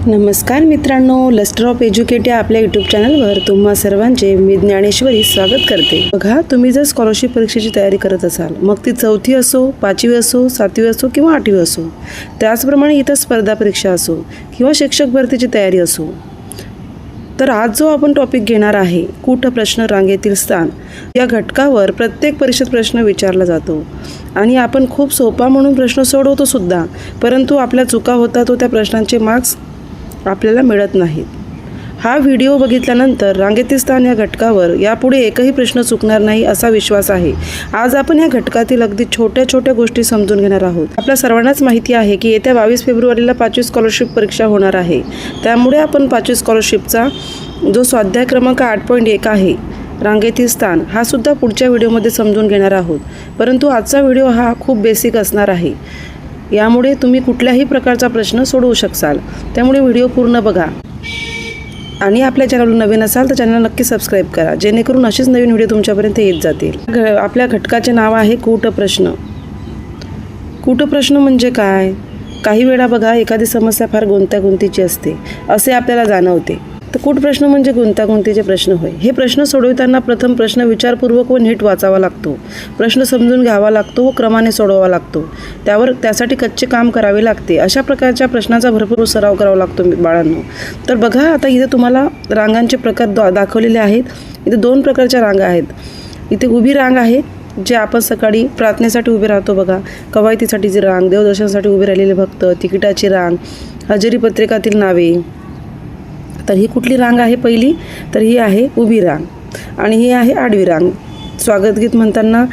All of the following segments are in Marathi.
नमस्कार मित्रांनो, लस्टर ऑफ एज्युकेट या आपल्या यूट्यूब चॅनलवर तुम्हा सर्वांचे मी ज्ञानेश्वरी स्वागत करते। बघा, तुम्ही जर स्कॉलरशिप परीक्षेची तयारी करत असाल, मग ती 4थी असो, 5वी असो, 7वी असो किंवा 8वी असो, त्याचप्रमाणे इतर स्पर्धा परीक्षा असो किंवा शिक्षक भरतीची तयारी असो, तर आज जो आपण टॉपिक घेणार आहे, कूट प्रश्न रांगेतील स्थान, या घटकावर प्रत्येक परीक्षेत प्रश्न विचारला जातो आणि आपण खूप सोपा म्हणून प्रश्न सोडवतो सुद्धा, परंतु आपल्या चुका होतात व त्या प्रश्नांचे मार्क्स आपल्याला मिळत नाहीत। हा व्हिडिओ बघितल्यानंतर रांगेतील स्थान या घटकावर यापुढे एकही प्रश्न चुकणार नाही असा विश्वास आहे। आज आपण या घटकातील अगदी छोट्या गोष्टी समजून घेणार आहोत। आपल्या सर्वांनाच माहिती आहे की येत्या 22 फेब्रुवारीला 5वी स्कॉलरशिप परीक्षा होणार आहे, त्यामुळे आपण 5वी स्कॉलरशिपचा जो स्वाध्याय क्रमांक 8.1 आहे, रांगेतील स्थान, हा सुद्धा पुढच्या व्हिडिओमध्ये समजून घेणार आहोत। परंतु आजचा व्हिडिओ हा खूप बेसिक असणार आहे, यामुळे तुम्ही कुठल्याही प्रकारचा प्रश्न सोडवू शकाल, त्यामुळे व्हिडिओ पूर्ण बघा आणि आपल्या चॅनलवर नवीन असाल तर चॅनल नक्की सबस्क्राईब करा, जेणेकरून असेच नवीन व्हिडिओ तुमच्यापर्यंत येत जातील। आपल्या घटकाचे नाव आहे कूट प्रश्न। कूट प्रश्न म्हणजे काय? काही वेळा बघा, एखादी समस्या फार गुंतागुंतीची असते असे आपल्याला जाणवते, तर कूट प्रश्न म्हणजे गुंतागुंतीचे प्रश्न होय। हे प्रश्न सोडवताना प्रथम प्रश्न विचारपूर्वक व नीट वाचावा लागतो, प्रश्न समजून घ्यावा लागतो व क्रमाने सोडवावा लागतो, त्यासाठी कच्चे काम करावे लागते। अशा प्रकारच्या प्रश्नाचा भरपूर सराव करावा लागतो बाळांनो। तर बघा, आता इथे तुम्हाला रांगांचे प्रकार दाखवलेले आहेत। इथे 2 प्रकारच्या रांगा आहेत। इथे उभी रांग आहे, जे आपण सकाळी प्रार्थनेसाठी उभे राहतो बघा, कवायतीसाठीची रांग, देवदर्शनासाठी उभे राहिलेले भक्त, तिकिटाची रांग, हजेरी पत्रकातील नावे। तर ही कुठली रांग आहे पहिली? तर ही आहे उभी रांग, आणि ही आहे आडवी रांग। स्वागत गीत म्हणताना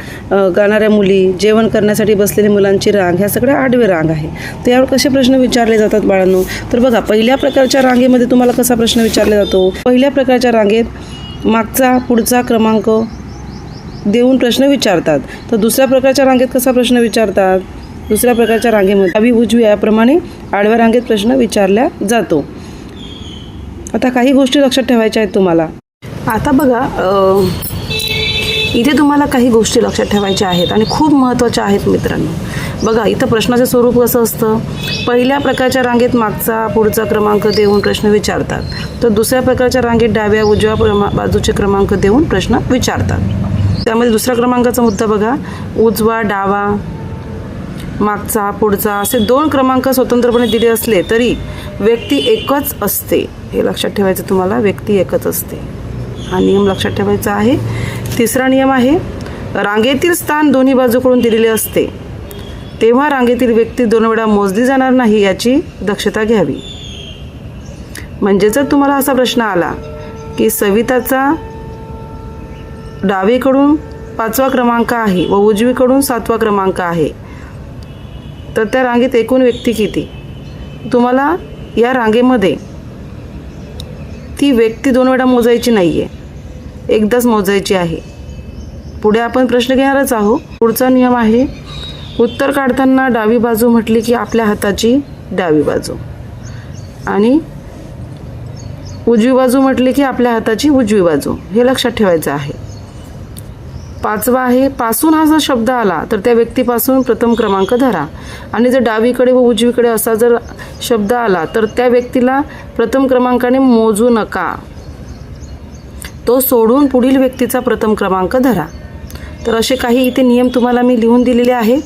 गाणाऱ्या मुली, जेवण करण्यासाठी बसलेल्या मुलांची रांग, ह्या सगळ्या आडवी रांग आहे। तर यावर कसे प्रश्न विचारले जातात बाळांनो? तर बघा, पहिल्या प्रकारच्या रांगेमध्ये तुम्हाला कसा प्रश्न विचारला जातो? पहिल्या प्रकारच्या रांगेत मागचा पुढचा क्रमांक देऊन प्रश्न विचारतात। तर दुसऱ्या प्रकारच्या रांगेत कसा प्रश्न विचारतात? दुसऱ्या प्रकारच्या रांगेमध्ये डावी उजवी याप्रमाणे आडव्या रांगेत प्रश्न विचारला जातो। आता काही गोष्टी लक्षात ठेवायच्या आहेत तुम्हाला। आता बघा, इथे तुम्हाला काही गोष्टी लक्षात ठेवायच्या आहेत आणि खूप महत्त्वाच्या आहेत मित्रांनो। बघा, इथं प्रश्नाचे स्वरूप कसं असतं? पहिल्या प्रकारच्या रांगेत मागचा पुढचा क्रमांक देऊन प्रश्न विचारतात, तर दुसऱ्या प्रकारच्या रांगेत डाव्या उजव्या बाजूचे क्रमांक देऊन प्रश्न विचारतात। त्यामध्ये दुसऱ्या क्रमांकाचा मुद्दा बघा, उजवा डावा मागचा पुढचा असे 2 क्रमांक स्वतंत्रपणे दिले असले तरी व्यक्ती एकच असते, हे लक्षात ठेवायचं तुम्हाला। व्यक्ती एकच असते, हा नियम लक्षात ठेवायचा आहे। तिसरा नियम आहे, रांगेतील स्थान दोन्ही बाजूकडून दिलेले असते तेव्हा रांगेतील व्यक्ती 2 वेळा मोजली जाणार नाही, याची दक्षता घ्यावी। म्हणजे जर तुम्हाला असा प्रश्न आला की सविताचा डावीकडून 5वा क्रमांक आहे व उजवीकडून 7वा क्रमांक आहे, तर त्या रांगेत एकूण व्यक्ती किती? तुम्हाला या रांगेमध्ये ती व्यक्ती 2 वेळा मोजायची नाही आहे, एकदाच मोजायची आहे। पुढे आपण प्रश्न घेणारच आहोत। पुढचा नियम आहे, उत्तर काढताना डावी बाजू म्हटली की आपल्या हाताची डावी बाजू, आणि उजवी बाजू म्हटली की आपल्या हाताची उजवी बाजू, हे लक्षात ठेवायचं आहे। 5वा आहे, पासून हा जर शब्द आला तर त्या व्यक्तीपासून प्रथम क्रमांक धरा, आणि जर डावीकडे व उजवीकडे असा जर शब्द आला तर त्या व्यक्तीला प्रथम क्रमांकाने मोजू नका, तो सोडून पुढील व्यक्तीचा प्रथम क्रमांक धरा। तर असे काही इथे नियम तुम्हाला मी लिहून दिलेले आहे।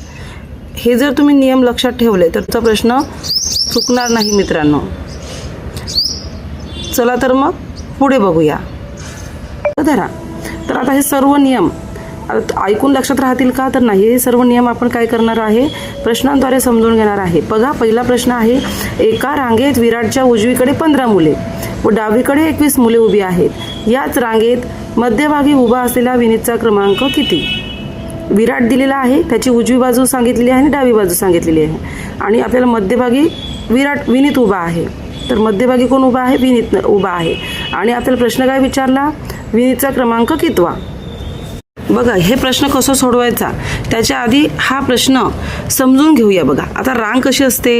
हे जर तुम्ही नियम लक्षात ठेवले तर तुमचा प्रश्न चुकणार नाही मित्रांनो। चला तर मग पुढे बघूया। धरा, तर आता हे सर्व नियम ऐकून लक्षात राहतील का? तर नाही, हे सर्व नियम आपण काय करणार आहे, प्रश्नांद्वारे समजून घेणार आहे। बघा, पहिला प्रश्न आहे, एका रांगेत विराटच्या उजवीकडे 15 मुले व डावीकडे 21 मुले उभी आहेत, याच रांगेत मध्यभागी उभा असलेला विनीतचा क्रमांक किती? विराट दिलेला आहे, त्याची उजवी बाजू सांगितलेली आहे आणि डावी बाजू सांगितलेली आहे, आणि आपल्याला मध्यभागी विनीत उभा आहे, तर मध्यभागी कोण उभा आहे? विनीत उभा आहे, आणि आपल्याला प्रश्न काय विचारला? विनीतचा क्रमांक कितवा? बघा हे प्रश्न कसं सोडवायचा त्याच्या आधी हा प्रश्न समजून घेऊया. बघा आता रांग कशी असते,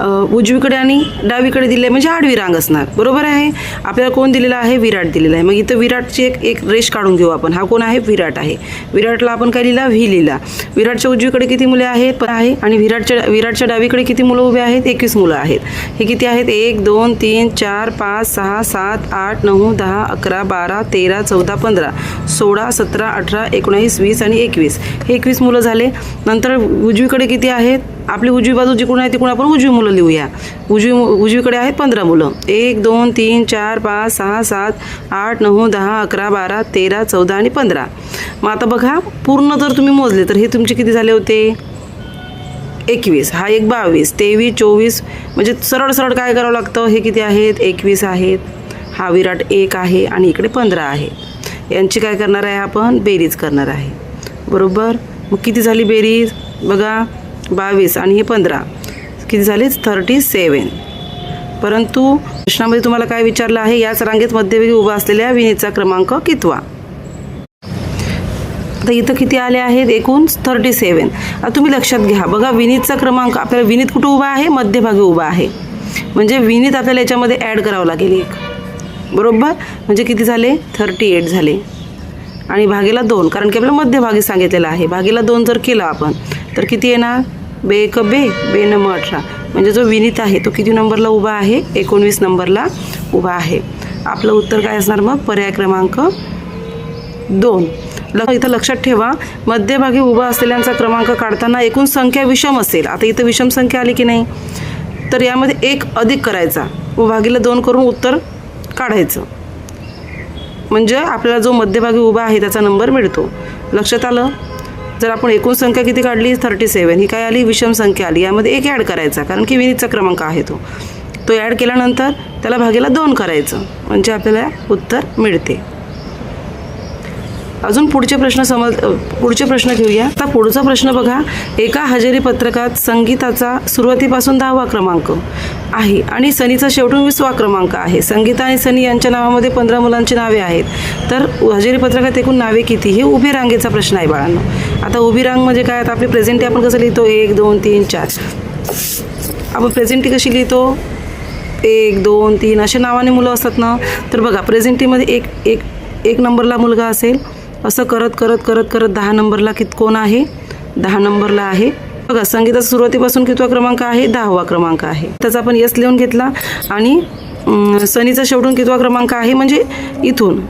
उजवीकडे आणि डावीकडे दिले म्हणजे आडवी रांग असणार, बरोबर आहे. आपल्याला कोण दिलेला आहे, विराट दिलेला आहे. मग इथं विराटची एक रेष काढून घेऊ आपण. हा कोण आहे, विराट आहे. विराटला आपण काय लिहिला, व्ही लिहिला. विराटच्या उजवीकडे किती मुले आहेत आहे आणि विराटच्या डावीकडे किती मुलं उभे आहेत, 21 मुलं आहेत. हे किती आहेत, 1 2 3 4 5 6 7 8 9 10 11 12 13 14 15 16 17 18 19 20 आणि 21. हे 21 मुलं झाले. नंतर उजवीकडे किती आहेत, आपली उजवी बाजू जिकडून आहे तिकडून आपण उजवी मुलं लिहूया. उजवीकडे आहेत 15 मुलं. 1 2 3 4 5 6 7 8 9 10 11 12 13 14 आणि 15. मग आता बघा पूर्ण जर तुम्ही मोजले तर हे तुमचे किती झाले होते, 21. हा एक 22 23 24. म्हणजे सरळ सरळ काय करावं लागतं, हे किती आहेत, 21 आहेत. हा विराट 1 आहे आणि इकडे 15 आहे. यांची काय करणार आहे आपण, बेरीज करणार आहे, बरोबर. मग किती झाली बेरीज बघा, 22 आणि हे 15 किती झाले, 37. परंतु प्रश्नामध्ये तुम्हाला काय विचारलं आहे, याच रांगेत मध्यभागी उभा असलेल्या विनीतचा क्रमांक कितवा. आता इथं किती आले आहेत, एकूण 37. आता तुम्ही लक्षात घ्या बघा, विनीतचा क्रमांक आपल्याला, विनीत कुठं उभा आहे, मध्यभागी उभा आहे. म्हणजे विनीत आपल्याला याच्यामध्ये ॲड करावं लागेल एक, बरोबर. म्हणजे किती झाले, 38 झाले. आणि भागेला 2, कारण की आपल्याला मध्यभागी सांगितलेलं आहे. भागेला 2 जर केला आपण तर किती येणार, बे एक बे, बे नंबर 18. म्हणजे जो विनीत आहे तो किती नंबरला उभा आहे, 19 नंबरला उभा आहे. आपलं उत्तर काय असणार मग, पर्याय क्रमांक 2. इथं लक्षात ठेवा, मध्यभागी उभा असलेल्यांचा क्रमांक काढताना एकूण संख्या विषम असेल. आता इथं विषम संख्या आली की नाही, तर यामध्ये 1 अधिक करायचा व भागीला 2 करून उत्तर काढायचं. म्हणजे आपल्याला जो मध्यभागी उभा आहे त्याचा नंबर मिळतो. लक्षात आलं. जर आपण एकूण संख्या किती काढली, 37, ही काय आली, विषम संख्या आली. यामध्ये 1 ॲड करायचा, कारण की विनीतचा क्रमांक आहे तो ॲड केल्यानंतर त्याला भागीला 2 करायचं, म्हणजे आपल्याला उत्तर मिळते. अजून पुढचे प्रश्न घेऊया. आता पुढचा प्रश्न बघा, एका हजेरी पत्रकात संगीताचा सुरुवातीपासून 10वा क्रमांक आहे आणि सनीचा शेवटून 20वा क्रमांक आहे. संगीता आणि सनी यांच्या नावामध्ये 15 मुलांची नावे आहेत. तर हजेरी पत्रकात एकूण नावे किती, हे उभी रांगेचा प्रश्न आहे बाळांनो. आता उभी रांग म्हणजे काय, आता आपली प्रेझेंटी आपण कसं लिहितो, 1 2 3 4. आपण प्रेझेंटी कशी लिहितो, 1 2 3 असे नावाने मुलं असतात ना. तर बघा प्रेझेंटीमध्ये एक नंबरला मुलगा असेल, असं करत करत करत करत 10 नंबरला कोण आहे, 10 नंबरला आहे. बघा संगीताचा सुरुवातीपासून कितवा क्रमांक आहे, 10वा क्रमांक आहे. त्याचा आपण यस लिहून घेतला. आणि सनीचा शेवटून कितवा क्रमांक आहे, म्हणजे इथून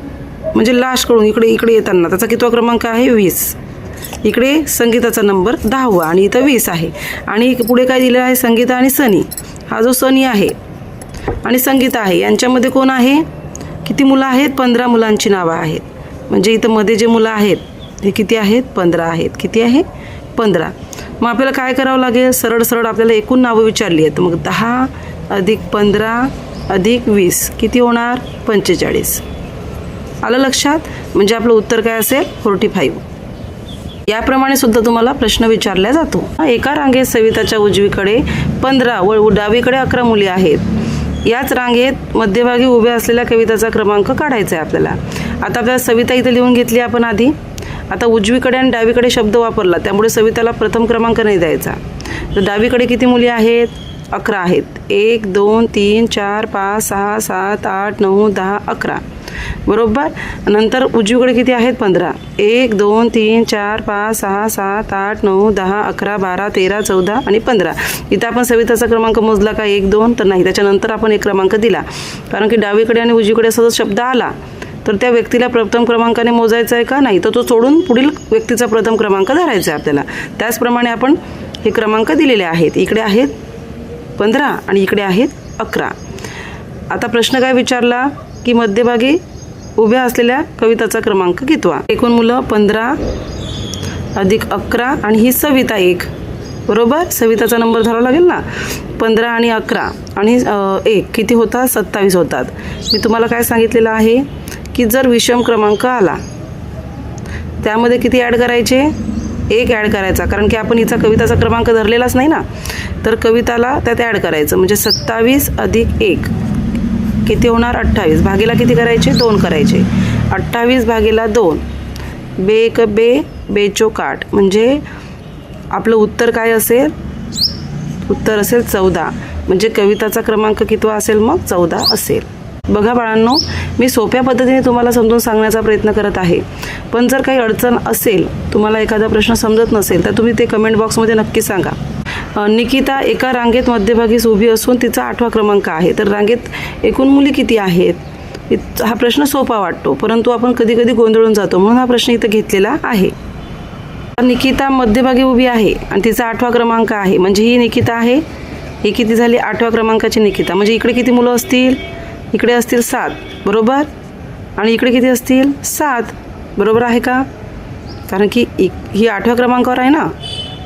म्हणजे लास्टकडून इकडे येताना त्याचा कितवा क्रमांक आहे, 20. इकडे संगीताचा नंबर 10वा आणि इथं 20 आहे. आणि पुढे काय दिलं आहे, संगीता आणि सनी. हा जो सनी आहे आणि संगीता आहे यांच्यामध्ये कोण आहे, किती मुलं आहेत, 15 मुलांची नावं आहेत. म्हणजे इथं मध्ये जे मुलं आहेत हे किती आहेत, 15 आहेत. किती आहे, 15. मग आपल्याला काय करावं लागेल, सरळ सरळ आपल्याला एकूण नावं विचारली आहेत. मग 10 अधिक 15 अधिक 20 किती होणार, 45. आलं लक्षात. म्हणजे आपलं उत्तर काय असेल, 45. याप्रमाणे सुद्धा तुम्हाला प्रश्न विचारला जातो. एका रांगेत सविताच्या उजवीकडे 15 व डावीकडे 11 मुली आहेत. याच रांगेत मध्यभागी उभ्या असलेल्या कविताचा क्रमांक काढायचा आहे आपल्याला. आता आपल्याला सविता इथं लिहून घेतली आपण आधी. आता उजवीकडे आणि डावीकडे शब्द वापरला, त्यामुळे सविताला प्रथम क्रमांक नाही द्यायचा. तर डावीकडे किती मुली आहेत, 11 आहेत. 1 2 3 4 5 6 7 8 9 10 11, बरोबर. नंतर उजवीकडे किती आहेत, 15. 1 2 3 4 5 6 7 8 9 10 11 12 13 14 आणि 15. इथं आपण सविताचा क्रमांक मोजला का, 1 2, तर नाही. त्याच्यानंतर आपण एक क्रमांक दिला, कारण की डावीकडे आणि उजवीकडे असा शब्द आला तर त्या व्यक्तीला प्रथम क्रमांकाने मोजायचा आहे का, नाही. तर तो सोडून पुढील व्यक्तीचा प्रथम क्रमांक धरायचा आहे आपल्याला. त्याचप्रमाणे आपण हे क्रमांक दिलेले आहेत. इकडे आहेत 15 आणि इकडे आहेत 11. आता प्रश्न काय विचारला की मध्यभागी उभ्या असलेल्या कविताचा क्रमांक कितवा. एकूण मुलं 15 अधिक 11 आणि ही सविता 1, बरोबर. सविताचा नंबर धरावा लागेल ना. 15 आणि 11 आणि 1 किती होतात, 27 होतात. मी तुम्हाला काय सांगितलेलं आहे की जर विषम क्रमांक आला त्यामध्ये किती ॲड करायचे, 1 ॲड करायचा, कारण की आपण हिचा कविताचा क्रमांक धरलेलाच नाही ना. तर कविताला त्यात ॲड करायचं, म्हणजे 27 अधिक 1 किती होणार, 28. भागीला किती करायचे, 2 करायचे. 28 भागीला 2 बेक बे बेचोक 8 म्हणजे आपलं उत्तर काय असेल? उत्तर असेल 14. म्हणजे कविताचा क्रमांक कितवा असेल? मग 14 असेल. बघा बाळांनो, मी सोप्या पद्धतीने तुम्हाला समजून सांगण्याचा प्रयत्न करत आहे. पण जर काही अडचण असेल, तुम्हाला एखादा प्रश्न समजत नसेल तर तुम्ही ते कमेंट बॉक्समध्ये नक्की सांगा. निकिता एका रांगेत मध्यभागी उभी असून तिचा 8वा क्रमांक आहे. तर रांगेत एकूण मुली किती आहेत? हा प्रश्न सोपा वाटतो, परंतु आपण कधी कधी गोंधळून जातो, म्हणून हा प्रश्न इथं घेतलेला आहे. निकिता मध्यभागी उभी आहे आणि तिचा 8वा क्रमांक आहे. म्हणजे ही निकिता आहे. ही किती झाली? 8व्या क्रमांकाची निकिता. म्हणजे इकडे किती मुलं असतील? इकडे असतील 7, बरोबर. आणि इकडे किती असतील? 7, बरोबर आहे का? कारण की ही 8व्या क्रमांकावर आहे ना,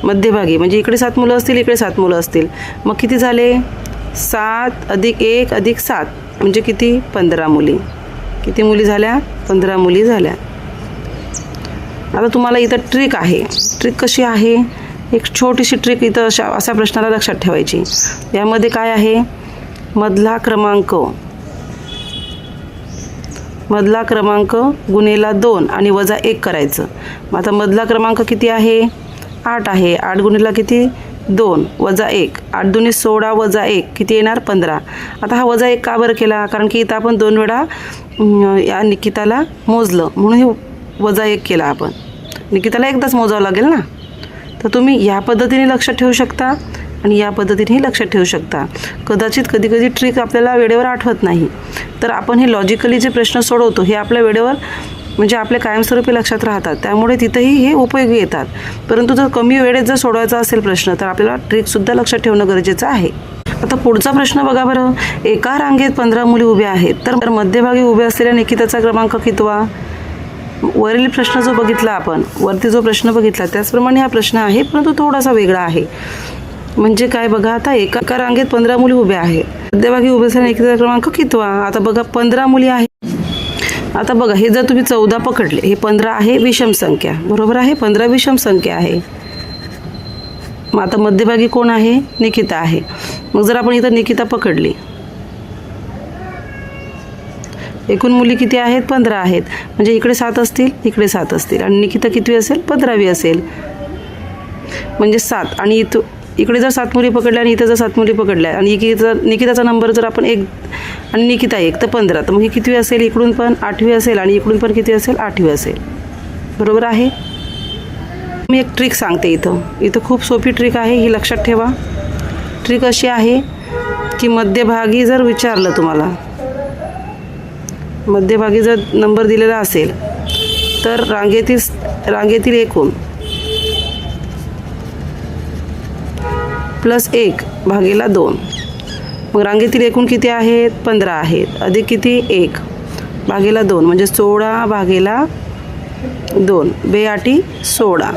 मध्यभागी. म्हणजे इकडे 7 मुलं असतील, इकडे 7 मुलं असतील. मग किती झाले? 7 अधिक 1 अधिक 7 म्हणजे किती? 15 मुली. किती मुली झाल्या? 15 मुली झाल्या. आता तुम्हाला इथं ट्रिक आहे. ट्रिक कशी आहे? एक छोटीशी ट्रिक इथं अशा प्रश्नाला लक्षात ठेवायची. यामध्ये काय आहे? मधला क्रमांक गुणेला 2 आणि वजा 1 करायचं. मग आता मधला क्रमांक किती आहे? 8 आहे. 8 गुणेला किती? 2 वजा 1. 8 दुनी 16 वजा 1 किती येणार? 15. आता हा वजा 1 का बरं केला? कारण की इथं आपण 2 वेळा या निकिताला मोजलं, म्हणून हे वजा 1 केला आपण. निकिताला एकदाच मोजावं लागेल ना. तर तुम्ही या पद्धतीने लक्षात ठेवू शकता आणि या पद्धतीनेही लक्षात ठेवू शकता. कदाचित कधी कधी ट्रिक आपल्याला वेळेवर आठवत नाही, तर आपण हे लॉजिकली जे प्रश्न सोडवतो हे आपल्या वेळेवर म्हणजे आपल्या कायमस्वरूपी लक्षात राहतात. त्यामुळे तिथंही हे उपयोगी येतात. परंतु जर कमी वेळेत जर सोडवायचा असेल प्रश्न तर आपल्याला ट्रिकसुद्धा लक्षात ठेवणं गरजेचं आहे. आता पुढचा प्रश्न बघा बरं. एका रांगेत 15 मुली उभ्या आहेत, तर मध्यभागी उभ्या असलेल्या निकिताचा क्रमांक कितवा? वरील प्रश्न जो बघितला आपण, वरती जो प्रश्न बघितला त्याचप्रमाणे हा प्रश्न आहे, परंतु थोडासा वेगळा आहे. म्हणजे काय बघा, आता एका रांगेत 15 मुली उभ्या आहेत, मध्यभागी उभ्या असलेल्या निकिताचा क्रमांक कितवा? आता बघा 15 मुली आहेत. आता बघा हे जर तुम्ही 14 पकडले, हे 15 आहे विषम संख्या, बरोबर आहे. 15 विषम संख्या आहे. मग आता मध्यभागी कोण आहे? निकिता आहे. मग जर आपण इथं निकिता पकडली, एकूण मुली किती आहेत? 15 आहेत. म्हणजे इकडे 7 असतील, इकडे 7 असतील आणि निकिता कितवी असेल? 15वी असेल. म्हणजे 7 आणि इकडे जर 7 मुली पकडल्या आणि इथं जर 7 मुली पकडल्या आणि निकिताचा नंबर जर आपण 1 आणि निकिता 1 तर 15, तर मग ही कितवी असेल? इकडून पण 8वी असेल आणि इकडून पण किती असेल? 8वी असेल, बरोबर आहे. मी एक ट्रिक सांगते इथं खूप सोपी ट्रिक आहे, ही लक्षात ठेवा. ट्रिक अशी आहे की मध्यभागी जर विचारलं तुम्हाला, मध्यभागी जर नंबर दिलेला असेल तर रांगेतील एकूण प्लस 1 भागीला 2. मग रांगेतील एकूण किती आहेत? 15 आहेत. अधिक किती? 1 भागीला 2 म्हणजे 16 भागीला 2. 2 16.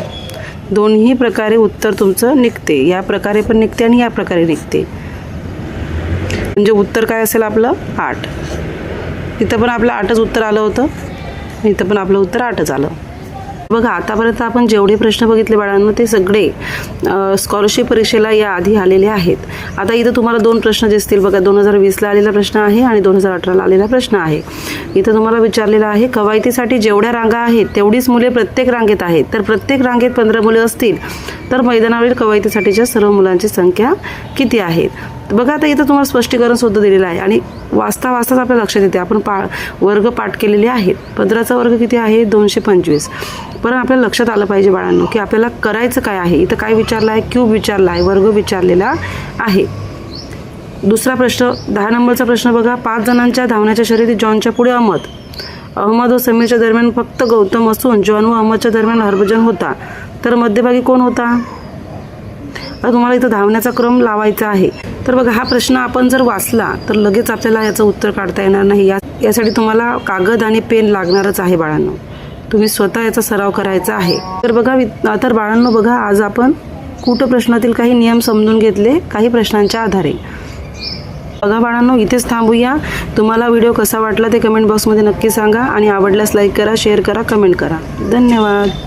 दोन्ही प्रकारे उत्तर तुमचं निघते. या प्रकारे पण निघते आणि या प्रकारे निघते. म्हणजे उत्तर काय असेल आपलं? 8. इथं पण आपलं 8च उत्तर आलं होतं, इथं पण आपलं उत्तर 8च आलं. बघा आतापर्यंत आपण जेवढे प्रश्न बघितले बाळांनो ते सगळे स्कॉलरशिप परीक्षेला याआधी आलेले आहेत. आता इथं तुम्हाला 2 प्रश्न दिसतील बघा. 2020ला आलेला प्रश्न आहे आणि 2018ला आलेला प्रश्न आहे. इथं तुम्हाला विचारलेलं आहे कवायतीसाठी जेवढ्या रांगा आहेत तेवढीच मुले प्रत्येक रांगेत आहेत. तर प्रत्येक रांगेत 15 मुले असतील तर मैदानावरील कवायतीसाठीच्या सर्व मुलांची संख्या किती आहेत? बघा आता इथं तुम्हाला स्पष्टीकरण सुद्धा दिलेलं आहे आणि वाचताच आपल्या लक्षात येते. आपण वर्ग पाठ केलेले आहेत. 15चा वर्ग किती आहे? 225. पण आपल्याला लक्षात आलं पाहिजे बाळांनो की आपल्याला करायचं काय आहे. इथं काय विचारलं आहे? क्यूब विचारला आहे, वर्ग विचारलेला आहे. दुसरा प्रश्न 10 नंबरचा प्रश्न बघा. 5 जणांच्या धावण्याच्या शर्यतीत जॉनच्या पुढे अहमद व समीरच्या दरम्यान फक्त गौतम असून जॉन व अहमदच्या दरम्यान हरभजन होता. तर मध्यभागी कोण होता? आता तुम्हाला इथं धावण्याचा क्रम लावायचा आहे. तर बघा हा प्रश्न आपण जर वाचला तर लगेच आपल्याला याचं उत्तर काढता येणार नाही. यासाठी तुम्हाला कागद आणि पेन लागणारच आहे बाळांनो. तुम्ही स्वतः याचा सराव करायचा आहे. तर बघा तर बाळांनो बघा आज आपण कूटप्रश्नातील काही नियम समजून घेतले काही प्रश्नांच्या आधारे. बघा बाळांनो इथेच थांबूया. तुम्हाला व्हिडिओ कसा वाटला ते कमेंट बॉक्समध्ये नक्की सांगा आणि आवडल्यास लाईक करा, शेअर करा, कमेंट करा. धन्यवाद.